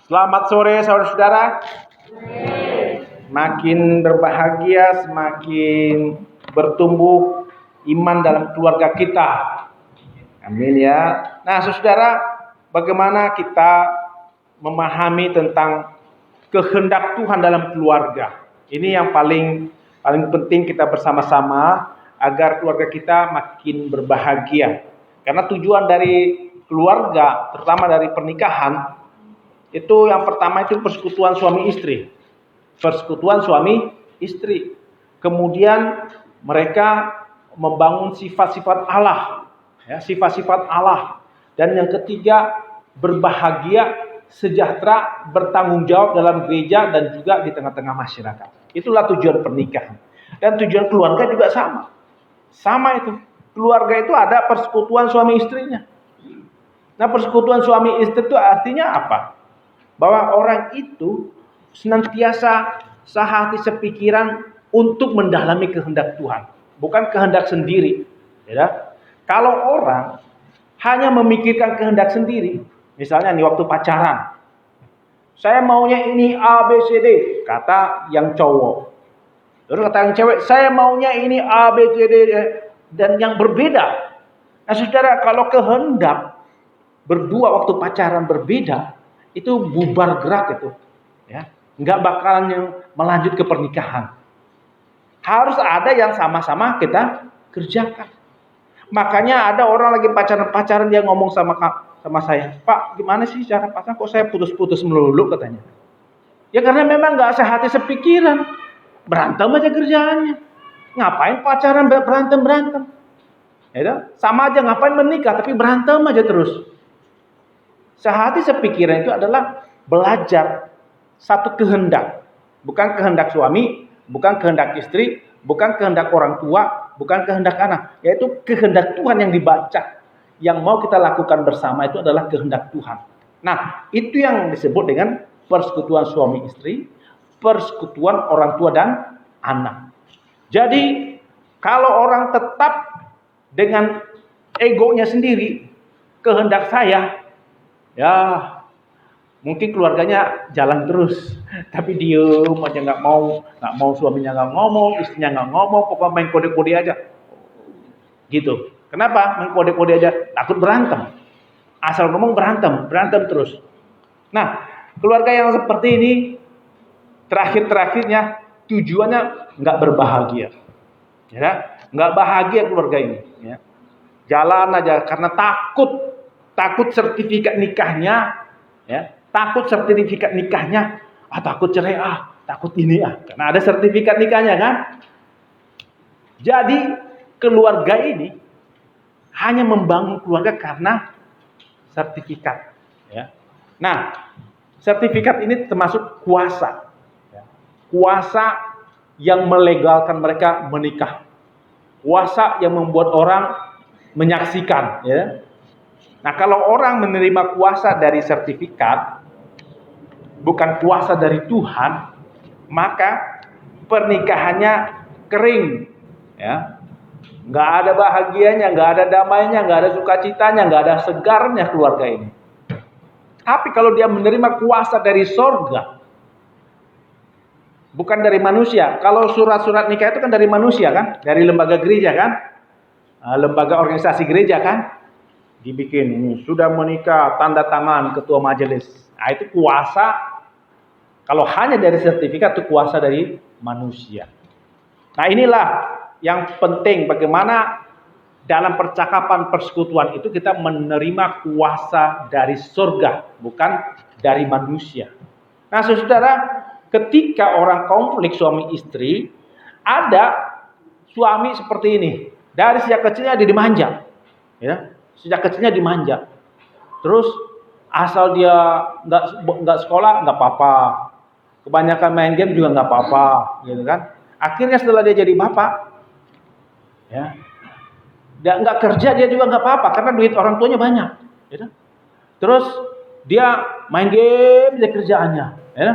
Selamat sore saudara-saudara. Makin berbahagia, semakin bertumbuh iman dalam keluarga kita. Amin ya. Nah saudara, bagaimana kita memahami tentang kehendak Tuhan dalam keluarga? Ini yang paling penting kita bersama-sama agar keluarga kita makin berbahagia. Karena tujuan dari keluarga, terutama dari pernikahan, itu yang pertama itu persekutuan suami istri. Persekutuan suami istri. Kemudian mereka membangun sifat-sifat Allah, ya, sifat-sifat Allah. Dan yang ketiga, berbahagia, sejahtera, bertanggung jawab dalam gereja dan juga di tengah-tengah masyarakat. Itulah tujuan pernikahan. Dan tujuan keluarga juga sama. Sama itu. Keluarga itu ada persekutuan suami istrinya. Nah, persekutuan suami istri itu artinya apa? Bahwa orang itu senantiasa sehati sepikiran untuk mendalami kehendak Tuhan, bukan kehendak sendiri. Ya. Kalau orang hanya memikirkan kehendak sendiri, misalnya nih waktu pacaran, saya maunya ini A, B, C, D, kata yang cowok. Terus kata yang cewek, saya maunya ini A, B, C, D, dan yang berbeda. Nah saudara, kalau kehendak berdua waktu pacaran berbeda, itu bubar gerak itu, ya, nggak bakalan yang melanjut ke pernikahan. Harus ada yang sama-sama kita kerjakan. Makanya ada orang lagi pacaran dia ngomong sama saya, Pak, gimana sih cara pacaran? Kok saya putus-putus melulu katanya? Ya karena memang nggak sehati sepikiran, berantem aja kerjaannya. Ngapain pacaran berantem? Ya, sama aja ngapain menikah tapi berantem aja terus. Sehati sepikiran itu adalah belajar satu kehendak. Bukan kehendak suami, bukan kehendak istri, bukan kehendak orang tua, bukan kehendak anak. Yaitu kehendak Tuhan yang dibaca. Yang mau kita lakukan bersama itu adalah kehendak Tuhan. Nah, itu yang disebut dengan persekutuan suami istri, persekutuan orang tua dan anak. Jadi, kalau orang tetap dengan egonya sendiri, kehendak saya, ya mungkin keluarganya jalan terus, tapi diem aja, nggak mau suaminya nggak ngomong, istrinya nggak ngomong, pokoknya main kode-kode aja, gitu. Kenapa main kode-kode aja? Takut berantem. Asal ngomong berantem terus. Nah, keluarga yang seperti ini terakhirnya tujuannya nggak berbahagia, ya, nggak bahagia keluarga ini. Ya. Jalan aja karena takut sertifikat nikahnya, ya, takut cerai, takut ini, karena ada sertifikat nikahnya kan. Jadi keluarga ini hanya membangun keluarga karena sertifikat, ya. Nah, sertifikat ini termasuk kuasa, ya. Kuasa yang melegalkan mereka menikah, kuasa yang membuat orang menyaksikan, ya. Nah, kalau orang menerima kuasa dari sertifikat, bukan kuasa dari Tuhan, maka pernikahannya kering, ya. Nggak ada bahagianya, nggak ada damainya, nggak ada sukacitanya, nggak ada segarnya keluarga ini. Tapi kalau dia menerima kuasa dari sorga, bukan dari manusia. Kalau surat-surat nikah itu kan dari manusia kan, dari lembaga gereja kan, lembaga organisasi gereja kan, dibikin sudah menikah, tanda tangan ketua majelis. Nah, itu kuasa. Kalau hanya dari sertifikat itu kuasa dari manusia. Nah, inilah yang penting, bagaimana dalam percakapan persekutuan itu kita menerima kuasa dari surga, bukan dari manusia. Nah, saudara, ketika orang konflik suami istri, ada suami seperti ini. Dari sejak kecilnya dia dimanja, ya. Sejak kecilnya dimanja. Terus asal dia nggak sekolah nggak apa-apa, kebanyakan main game juga nggak apa-apa, gitu kan. Akhirnya setelah dia jadi bapak, ya, dia nggak kerja dia juga nggak apa-apa karena duit orang tuanya banyak, gitu. Terus dia main game dia kerjaannya, ya.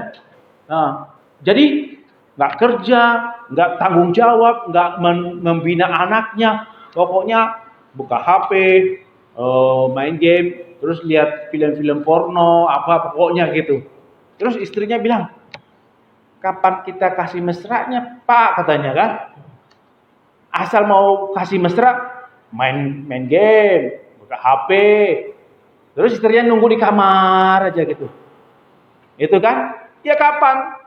Nah, jadi nggak kerja, nggak tanggung jawab, nggak membina anaknya, pokoknya buka HP, main game, terus lihat film-film porno, apa pokoknya gitu. Terus istrinya bilang, kapan kita kasih mesranya, Pak, katanya kan. Asal mau kasih mesra, main game, buka HP. Terus istrinya nunggu di kamar aja gitu. Itu kan? Ya kapan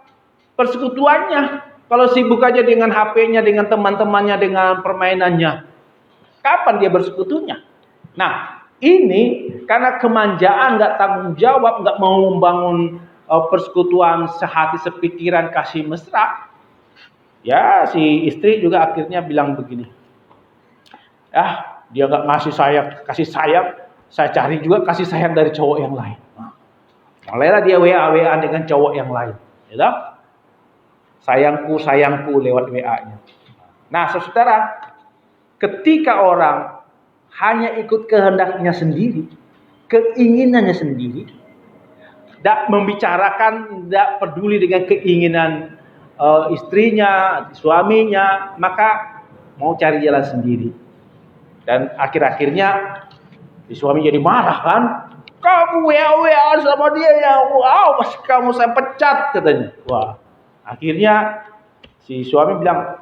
persekutuannya? Kalau sibuk aja dengan HP-nya, dengan teman-temannya, dengan permainannya. Kapan dia bersekutunya? Nah, ini karena kemanjaan, nggak tanggung jawab, nggak mau membangun persekutuan sehati sepikiran kasih mesra. Ya, si istri juga akhirnya bilang begini. Dia nggak ngasih kasih sayang, saya cari juga kasih sayang dari cowok yang lain. Mulailah dia WA dengan cowok yang lain. Ya, sayangku lewat WA-nya. Nah, saudara, ketika orang hanya ikut kehendaknya sendiri, keinginannya sendiri, tidak membicarakan, tidak peduli dengan keinginan istrinya, suaminya, maka mau cari jalan sendiri. Dan akhir-akhirnya si suami jadi marah kan, kamu WA sama dia ya, wow, pas kamu saya pecat katanya. Wah, akhirnya si suami bilang,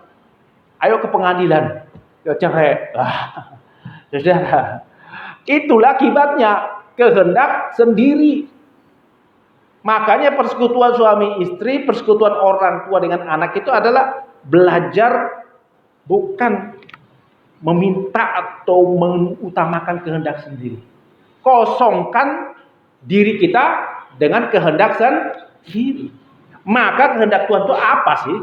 ayo ke pengadilan, ke cerai. Saudara, itulah akibatnya kehendak sendiri. Makanya persekutuan suami istri, persekutuan orang tua dengan anak itu adalah belajar bukan meminta atau mengutamakan kehendak sendiri. Kosongkan diri kita dengan kehendak sendiri. Maka kehendak Tuhan itu apa sih?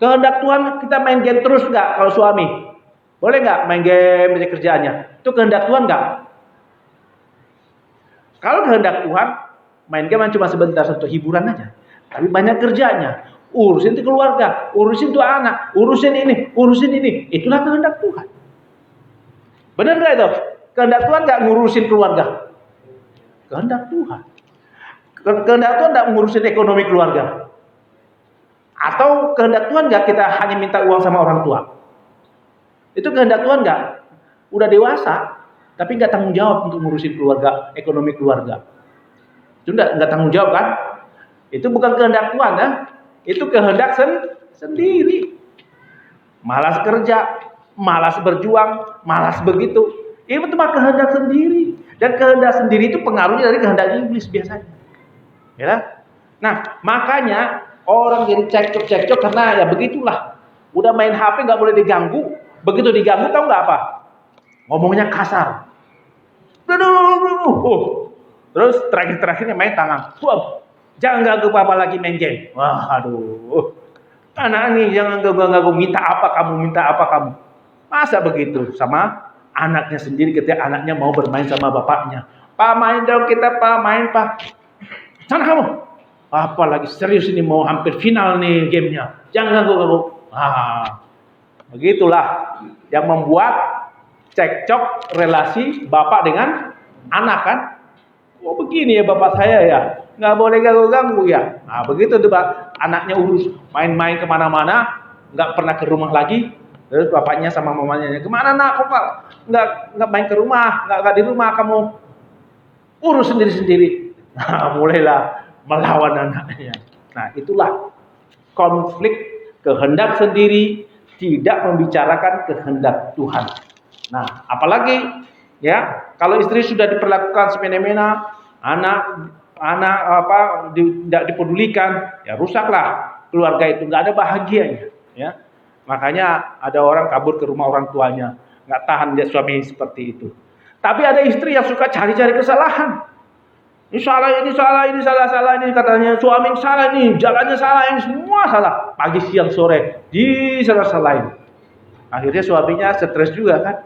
Kehendak Tuhan kita main game terus nggak kalau suami? Boleh nggak main game dari kerjaannya? Itu kehendak Tuhan nggak? Kalau kehendak Tuhan, main game cuma sebentar untuk hiburan aja. Tapi banyak kerjanya. Urusin itu keluarga, urusin itu anak, urusin ini. Itulah kehendak Tuhan. Benar nggak itu? Kehendak Tuhan nggak ngurusin keluarga. Kehendak Tuhan. Kehendak Tuhan nggak ngurusin ekonomi keluarga. Atau kehendak Tuhan nggak kita hanya minta uang sama orang tua. Itu kehendak Tuhan nggak? Udah dewasa, tapi nggak tanggung jawab untuk ngurusin keluarga, ekonomi keluarga. Itu nggak tanggung jawab kan? Itu bukan kehendak Tuhan, ya? Itu kehendak sendiri. Malas kerja, malas berjuang, malas begitu. Itu cuma kehendak sendiri. Dan kehendak sendiri itu pengaruhnya dari kehendak iblis biasanya. Ya? Nah, makanya orang jadi cekcok karena ya begitulah. Udah main HP nggak boleh diganggu. Begitu diganggu tahu nggak apa? Ngomongnya kasar. Terus terakhirnya main tangan. Jangan ganggu papa lagi main game. Wah, aduh. Anak ini jangan ganggu. Minta apa kamu? Masa begitu sama anaknya sendiri ketika anaknya mau bermain sama bapaknya. Pak, main dong kita, Pak, main, Pak. Sana kamu. Apa lagi serius ini mau hampir final nih gamenya. Jangan ganggu. Begitulah yang membuat cekcok relasi bapak dengan anak kan. Oh begini ya bapak saya ya, nggak boleh ganggu ya. Nah begitu tuh Pak, anaknya urus main-main kemana-mana, nggak pernah ke rumah lagi. Terus bapaknya sama mamanya, kemana nak? Kok Pak nggak main ke rumah, nggak di rumah, kamu urus sendiri-sendiri. Nah mulailah melawan anaknya. Nah itulah konflik kehendak sendiri, tidak membicarakan kehendak Tuhan. Nah apalagi ya, kalau istri sudah diperlakukan semena-mena, anak tidak dipedulikan, ya rusaklah keluarga itu, nggak ada bahagianya. Ya, makanya ada orang kabur ke rumah orang tuanya, nggak tahan dia suami seperti itu. Tapi ada istri yang suka cari-cari kesalahan. Ini salah ini katanya suami salah ini, jalannya salah ini, semua salah. Pagi siang sore disalah-salahin. Akhirnya suaminya stres juga kan.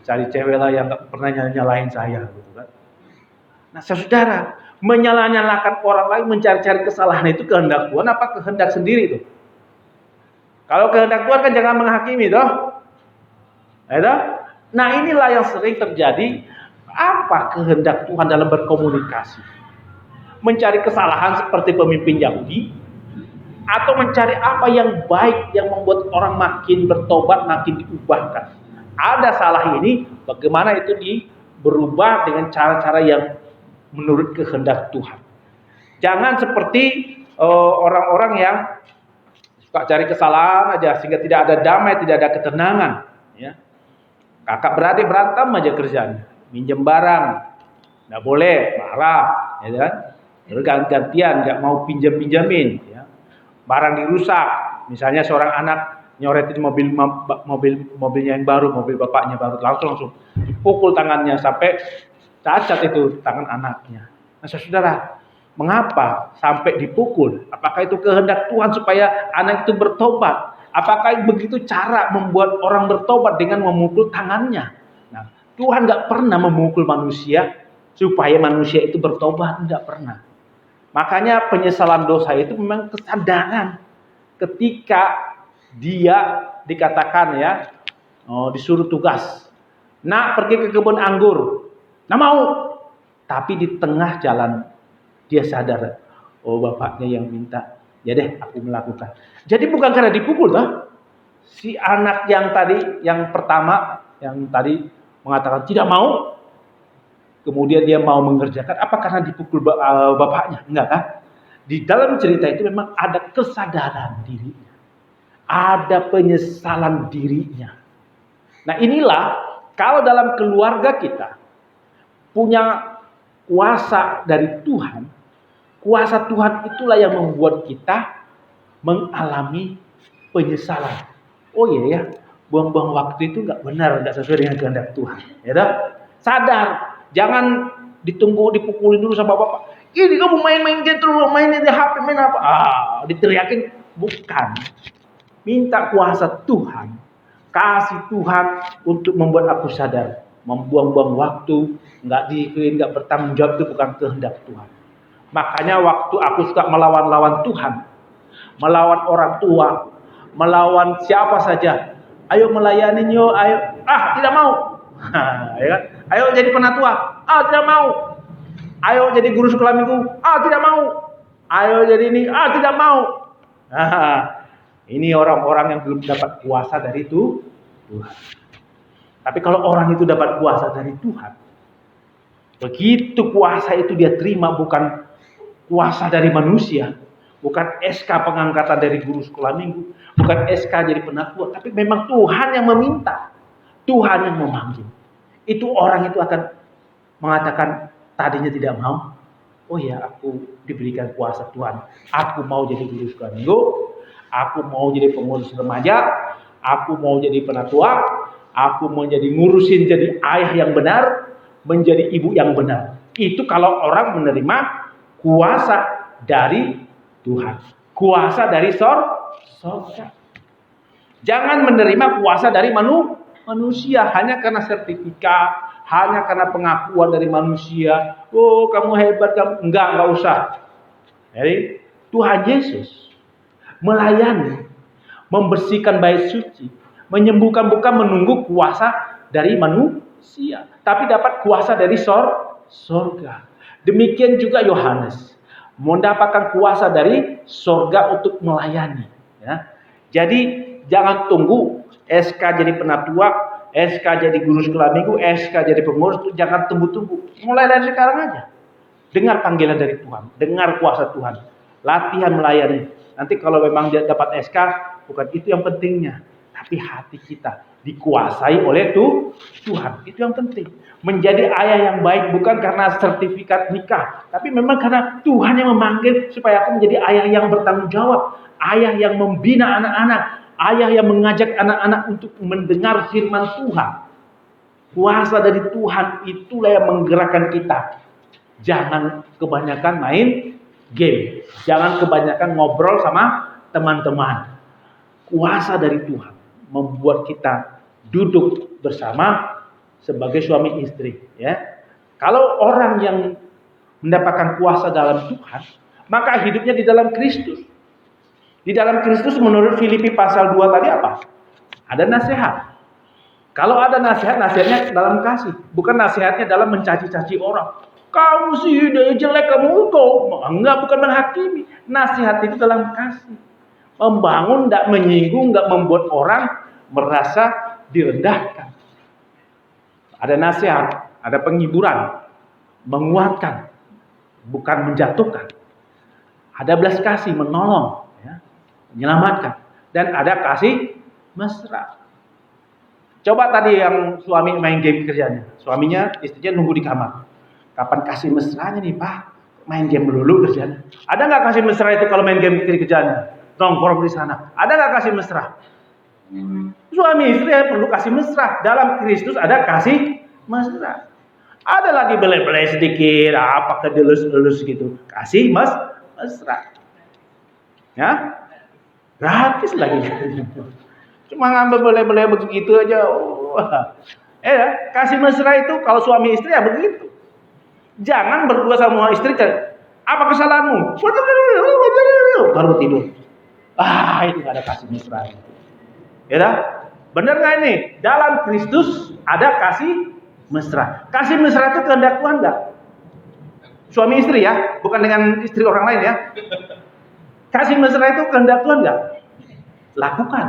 Cari cewek lah yang gak pernah nyalahin saya gitu kan. Nah saudara, menyalahkan orang lain, mencari-cari kesalahan itu kehendak Tuhan apa kehendak sendiri itu? Kalau kehendak Tuhan kan jangan menghakimi toh. Nah inilah yang sering terjadi. Apa kehendak Tuhan dalam berkomunikasi? Mencari kesalahan seperti pemimpin Yahudi, atau mencari apa yang baik yang membuat orang makin bertobat, makin diubahkan? Ada salah ini, bagaimana itu berubah dengan cara-cara yang menurut kehendak Tuhan. Jangan seperti orang-orang yang suka cari kesalahan aja sehingga tidak ada damai, tidak ada ketenangan. Ya. Kakak beradik berantem aja kerjanya, minjem barang, nggak boleh, marah, ya kan? Terus gantian, nggak mau pinjamin, ya. Barang dirusak, misalnya seorang anak nyoretin mobilnya yang baru, mobil bapaknya baru, langsung dipukul tangannya sampai cacat itu tangan anaknya. Nah, saudara, mengapa sampai dipukul? Apakah itu kehendak Tuhan supaya anak itu bertobat? Apakah begitu cara membuat orang bertobat dengan memukul tangannya? Nah, Tuhan nggak pernah memukul manusia supaya manusia itu bertobat, nggak pernah. Makanya penyesalan dosa itu memang kesadaran ketika dia dikatakan ya, disuruh tugas, nak pergi ke kebun anggur, nah mau, tapi di tengah jalan dia sadar, oh bapaknya yang minta, ya deh aku melakukan. Jadi bukan karena dipukul toh, si anak yang tadi, yang pertama, yang tadi mengatakan tidak mau, kemudian dia mau mengerjakan, apa karena dipukul bapaknya? Enggak kan? Di dalam cerita itu memang ada kesadaran dirinya, ada penyesalan dirinya. Nah inilah, kalau dalam keluarga kita punya kuasa dari Tuhan, kuasa Tuhan itulah yang membuat kita mengalami penyesalan. Oh iya ya, buang-buang waktu itu nggak benar, nggak sesuai dengan kehendak Tuhan. Ya dah? Sadar, jangan ditunggu dipukulin dulu sama bapak. Ini kamu main-main gitu, main di HP, main apa? Diteriakin, bukan. Minta kuasa Tuhan, kasih Tuhan untuk membuat aku sadar. Membuang-buang waktu, nggak bertanggung jawab itu bukan kehendak Tuhan. Makanya waktu aku suka melawan Tuhan, melawan orang tua, melawan siapa saja, ayo melayani yo, ayo, tidak mau. Ya kan? Ayo jadi penatua, tidak mau. Ayo jadi guru sekolah minggu, tidak mau. Ayo jadi ini, tidak mau. Ini orang-orang yang belum dapat kuasa dari itu Tuhan. Tapi kalau orang itu dapat kuasa dari Tuhan, begitu kuasa itu dia terima, bukan kuasa dari manusia, bukan SK pengangkatan dari guru sekolah minggu, bukan SK jadi penatua, tapi memang Tuhan yang meminta, Tuhan yang memanggil. Itu orang itu akan mengatakan, tadinya tidak mau, oh ya aku diberikan kuasa Tuhan, aku mau jadi guru sekolah minggu, aku mau jadi pengurus remaja, aku mau jadi penatua, aku mau jadi ngurusin jadi ayah yang benar, menjadi ibu yang benar. Itu kalau orang menerima kuasa dari Tuhan, kuasa dari sorga. Jangan menerima kuasa dari manusia hanya karena sertifikat, hanya karena pengakuan dari manusia. Oh kamu hebat, kamu enggak usah. Jadi Tuhan Yesus melayani, membersihkan bait suci, menyembuhkan bukan menunggu kuasa dari manusia, tapi dapat kuasa dari sorga. Demikian juga Yohanes mendapatkan kuasa dari sorga untuk melayani. Ya. Jadi jangan tunggu SK jadi penatua, SK jadi guru sekolah minggu, SK jadi pengurus, jangan tunggu-tunggu. Mulai dari sekarang aja. Dengar panggilan dari Tuhan, dengar kuasa Tuhan, latihan melayani. Nanti kalau memang dia dapat SK, bukan itu yang pentingnya, tapi hati kita dikuasai oleh Tuhan. Itu yang penting. Menjadi ayah yang baik bukan karena sertifikat nikah, tapi memang karena Tuhan yang memanggil supaya aku menjadi ayah yang bertanggung jawab, ayah yang membina anak-anak, ayah yang mengajak anak-anak untuk mendengar firman Tuhan. Kuasa dari Tuhan itulah yang menggerakkan kita. Jangan kebanyakan main game, jangan kebanyakan ngobrol sama teman-teman. Kuasa dari Tuhan membuat kita duduk bersama sebagai suami istri, ya. Kalau orang yang mendapatkan kuasa dalam Tuhan, maka hidupnya di dalam Kristus. Di dalam Kristus menurut Filipi pasal 2 tadi apa? Ada nasihat. Kalau ada nasihat, nasihatnya dalam kasih, bukan nasihatnya dalam mencaci-caci orang. Kamu sih dia jelek, kamu kok. Enggak, bukan menghakimi. Nasihat itu dalam kasih. Membangun, tidak menyinggung, tidak membuat orang merasa direndahkan. Ada nasihat, ada penghiburan, menguatkan. bukan menjatuhkan. Ada belas kasih, menolong, ya, menyelamatkan. Dan ada kasih mesra. Coba tadi yang suami main game kerjanya. Suaminya, istrinya nunggu di kamar. Kapan kasih mesranya nih, Pak? Main game melulu kerjanya. Ada nggak kasih mesra itu kalau main game kerjanya? Nongkrong di sana. Ada nggak kasih mesra? Suami istri perlu kasih mesra. Dalam Kristus ada kasih mesra. Ada lagi belai-belai sedikit, apa kedelus-delus gitu. Kasih mesra. Ya, gratis lagi. Cuma ngambil belai-belai begitu aja. Kasih mesra itu kalau suami istri ya begitu. Jangan berdua sama istri. Apa kesalahanmu? Baru tidur. Itu gak ada kasih mesra. Ya, benar nggak ini? Dalam Kristus ada kasih mesra. Kasih mesra itu kehendak Tuhan nggak? Suami istri ya, bukan dengan istri orang lain ya. Kasih mesra itu kehendak Tuhan nggak? Lakukan,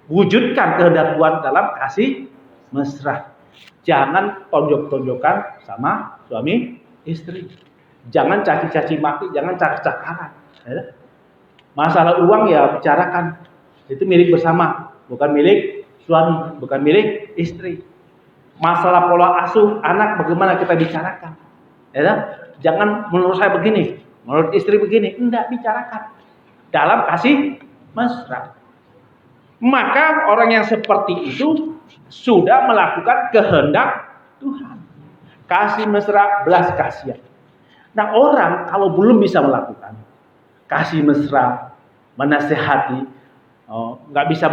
wujudkan kehendak Tuhan dalam kasih mesra. Jangan tonjok-tonjokan sama suami istri. Jangan caci-caci maki, jangan cakar-cakaran. Ya. Masalah uang ya bicarakan. Itu milik bersama, bukan milik suami, bukan milik istri. Masalah pola asuh anak bagaimana kita bicarakan. Ya. Jangan menurut saya begini, menurut istri begini, enggak, bicarakan dalam kasih mesra. Maka orang yang seperti itu sudah melakukan kehendak Tuhan. Kasih mesra, belas kasihan. Nah, orang kalau belum bisa melakukan kasih mesra, menasehati, nggak bisa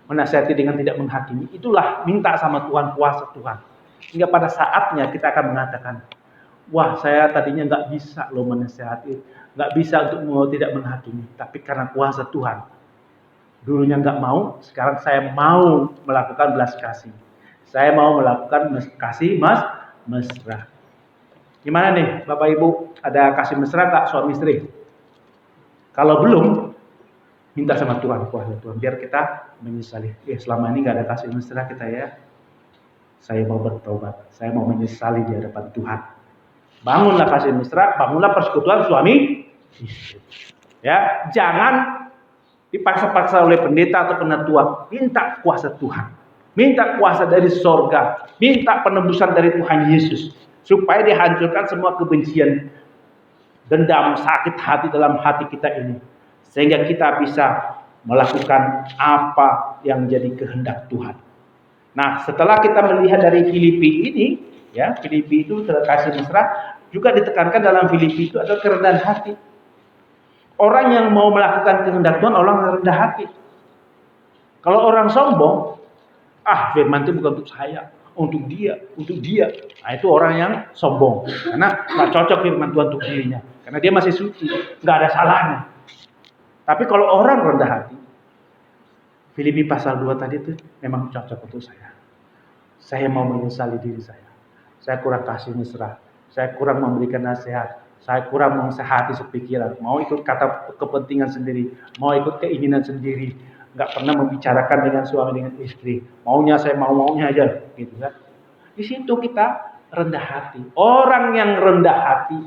menasehati dengan tidak menghakimi, itulah minta sama Tuhan kuasa Tuhan. Hingga pada saatnya kita akan mengatakan, wah, saya tadinya nggak bisa loh menasehati, nggak bisa untuk tidak menghakimi, tapi karena kuasa Tuhan. Dulunya nggak mau, sekarang saya mau melakukan belas kasih. Saya mau melakukan kasih mesra. Gimana nih Bapak Ibu? Ada kasih mesra nggak suami istri? Kalau belum, minta sama Tuhan kuasa Tuhan biar kita menyesali. Selama ini nggak ada kasih mesra kita ya. Saya mau bertobat. Saya mau menyesali di hadapan Tuhan. Bangunlah kasih mesra, bangunlah persekutuan suami istri. Ya, jangan dipaksa-paksa oleh pendeta atau penatua. Minta kuasa Tuhan. Minta kuasa dari sorga. Minta penebusan dari Tuhan Yesus. Supaya dihancurkan semua kebencian, dendam, sakit hati dalam hati kita ini. Sehingga kita bisa melakukan apa yang menjadi kehendak Tuhan. Nah, setelah kita melihat dari Filipi ini, ya, Filipi itu kasih mesra, juga ditekankan dalam Filipi itu adalah kerendahan hati. Orang yang mau melakukan kehendak Tuhan, orang yang rendah hati. Kalau orang sombong, firman itu bukan untuk saya, untuk dia. Nah, itu orang yang sombong. Karena nggak cocok firman Tuhan untuk dirinya. Karena dia masih suci, nggak ada salahnya. Tapi kalau orang rendah hati, Filipi pasal 2 tadi itu memang cocok untuk saya. Saya mau menyesali diri saya. Saya kurang kasih mesra. Saya kurang memberikan nasihat. Saya kurang menasehati sepikiran, mau ikut kata kepentingan sendiri, mau ikut keinginan sendiri, nggak pernah membicarakan dengan suami dengan istri, maunya saya maunya aja, gitu kan? Di situ kita rendah hati. Orang yang rendah hati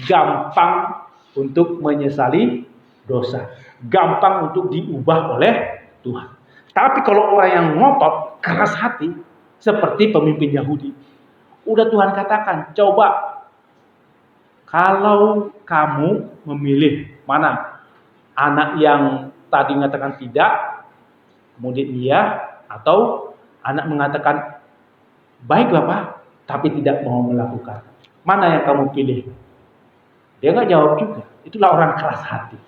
gampang untuk menyesali dosa, gampang untuk diubah oleh Tuhan. Tapi kalau orang yang ngotot, keras hati, seperti pemimpin Yahudi, udah Tuhan katakan, coba. Kalau kamu memilih mana anak yang tadi mengatakan tidak, kemudian iya, atau anak mengatakan baik Bapak, tapi tidak mau melakukan, mana yang kamu pilih? Dia nggak jawab juga. Itulah orang keras hati.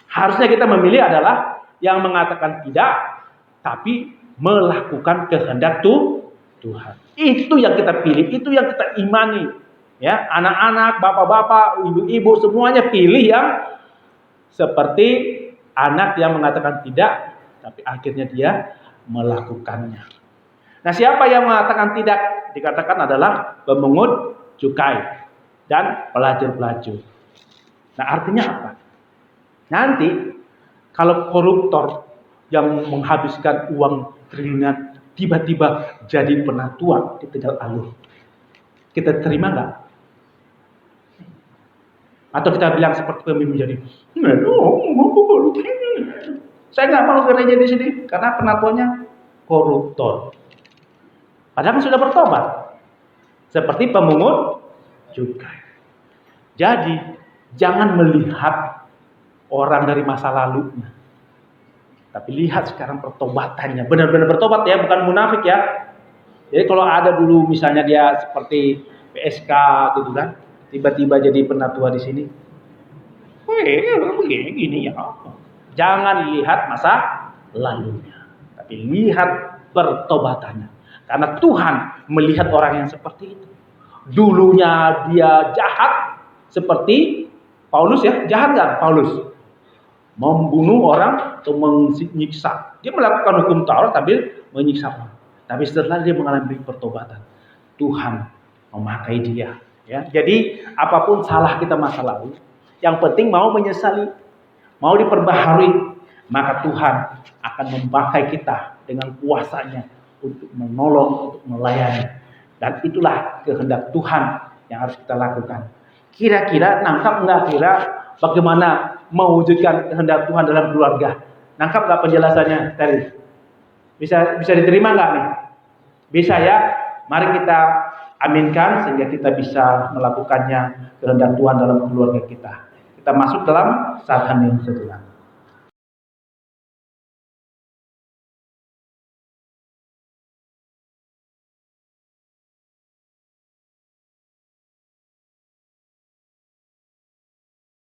Harusnya kita memilih adalah yang mengatakan tidak, tapi melakukan kehendak Tuhan. Itu yang kita pilih, itu yang kita imani. Ya, anak-anak, bapak-bapak, ibu-ibu semuanya pilih yang seperti anak yang mengatakan tidak, tapi akhirnya dia melakukannya. Nah, siapa yang mengatakan tidak? Dikatakan adalah pemungut cukai dan pelacur-pelacur. Nah, artinya apa? Nanti kalau koruptor yang menghabiskan uang triliunan tiba-tiba jadi penatua di Tegal Alur, kita terima nggak? Atau kita bilang seperti pemimpin jadi, saya nggak mau gereja di sini karena penatuannya koruptor. Padahal kan sudah bertobat, seperti pemungut cukai. Jadi jangan melihat orang dari masa lalunya, tapi lihat sekarang pertobatannya. Benar-benar bertobat ya, bukan munafik ya. Jadi kalau ada dulu misalnya dia seperti PSK gitu kan, tiba-tiba jadi penatua di sini, begini ya. Jangan lihat masa lalunya, tapi lihat pertobatannya. Karena Tuhan melihat orang yang seperti itu. Dulunya dia jahat seperti Paulus ya, jahat nggak Paulus? Membunuh orang atau menyiksa. Dia melakukan hukum Taurat tapi menyiksa orang. Tapi setelah dia mengalami pertobatan, Tuhan memakai dia. Ya, jadi apapun salah kita masa lalu, yang penting mau menyesali, mau diperbaharui, maka Tuhan akan memakai kita dengan kuasanya untuk menolong, untuk melayani. Dan itulah kehendak Tuhan yang harus kita lakukan. Kira-kira nangkap nggak kira bagaimana mewujudkan kehendak Tuhan dalam keluarga? Nangkap nggak penjelasannya tadi? Bisa diterima nggak nih? Bisa ya? Mari kita aminkan sehingga kita bisa melakukannya kehendak Tuhan dalam keluarga kita. Kita masuk dalam saat hening sejenak.